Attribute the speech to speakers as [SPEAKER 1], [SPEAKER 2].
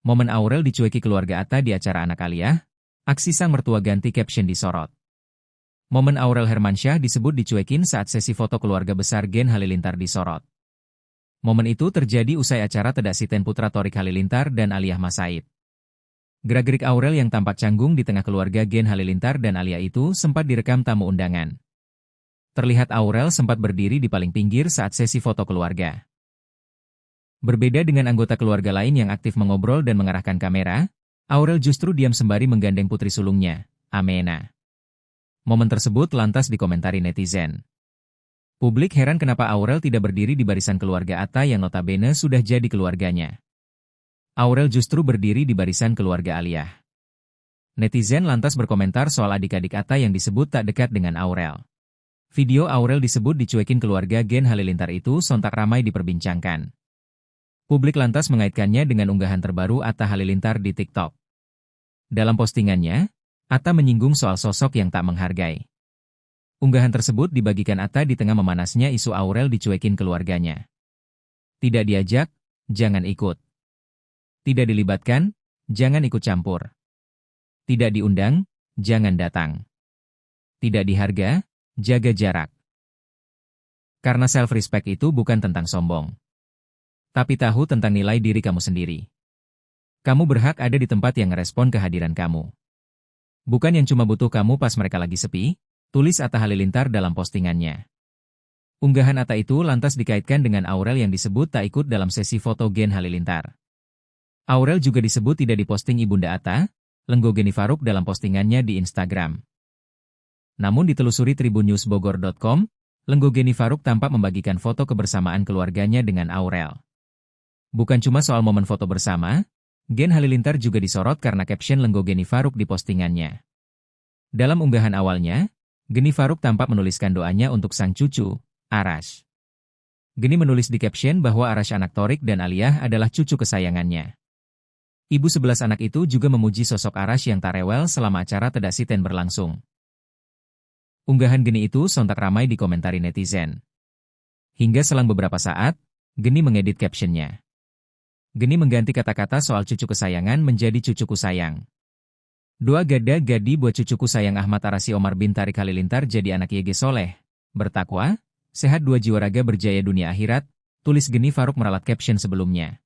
[SPEAKER 1] Momen Aurel dicueki keluarga Atta di acara anak Aliyah, aksi sang mertua ganti caption disorot. Momen Aurel Hermansyah disebut dicuekin saat sesi foto keluarga besar Gen Halilintar disorot. Momen itu terjadi usai acara Tedasiten Putra Thorik Halilintar dan Aliyah Mas Said. Gerak-gerik Aurel yang tampak canggung di tengah keluarga Gen Halilintar dan Aliyah itu sempat direkam tamu undangan. Terlihat Aurel sempat berdiri di paling pinggir saat sesi foto keluarga. Berbeda dengan anggota keluarga lain yang aktif mengobrol dan mengarahkan kamera, Aurel justru diam sembari menggandeng putri sulungnya, Amena. Momen tersebut lantas dikomentari netizen. Publik heran kenapa Aurel tidak berdiri di barisan keluarga Atta yang notabene sudah jadi keluarganya. Aurel justru berdiri di barisan keluarga Aliyah. Netizen lantas berkomentar soal adik-adik Atta yang disebut tak dekat dengan Aurel. Video Aurel disebut dicuekin keluarga Gen Halilintar itu sontak ramai diperbincangkan. Publik lantas mengaitkannya dengan unggahan terbaru Atta Halilintar di TikTok. Dalam postingannya, Atta menyinggung soal sosok yang tak menghargai. Unggahan tersebut dibagikan Atta di tengah memanasnya isu Aurel dicuekin keluarganya. Tidak diajak, jangan ikut. Tidak dilibatkan, jangan ikut campur. Tidak diundang, jangan datang. Tidak diharga, jaga jarak. Karena self-respect itu bukan tentang sombong. Tapi tahu tentang nilai diri kamu sendiri. Kamu berhak ada di tempat yang ngerespon kehadiran kamu. Bukan yang cuma butuh kamu pas mereka lagi sepi, tulis Atta Halilintar dalam postingannya. Unggahan Atta itu lantas dikaitkan dengan Aurel yang disebut tak ikut dalam sesi foto Gen Halilintar. Aurel juga disebut tidak diposting Ibunda Atta, Lenggo Geni Faruk dalam postingannya di Instagram. Namun ditelusuri tribunnewsbogor.com, Lenggo Geni Faruk tampak membagikan foto kebersamaan keluarganya dengan Aurel. Bukan cuma soal momen foto bersama, Gen Halilintar juga disorot karena caption Lenggo Geni Faruk di postingannya. Dalam unggahan awalnya, Geni Faruk tampak menuliskan doanya untuk sang cucu, Arash. Geni menulis di caption bahwa Arash anak Thorik dan Aliyah adalah cucu kesayangannya. Ibu 11 anak itu juga memuji sosok Arash yang tak rewel selama acara Tedasiten berlangsung. Unggahan Geni itu sontak ramai dikomentari netizen. Hingga selang beberapa saat, Geni mengedit captionnya. Geni mengganti kata-kata soal cucu kesayangan menjadi cucuku sayang. Doa gada-gadi buat cucuku sayang Ahmad Arasi Omar bin Tarik Halilintar jadi anak YG soleh, bertakwa, sehat 2 jiwa raga berjaya dunia akhirat, tulis Geni Faruk meralat caption sebelumnya.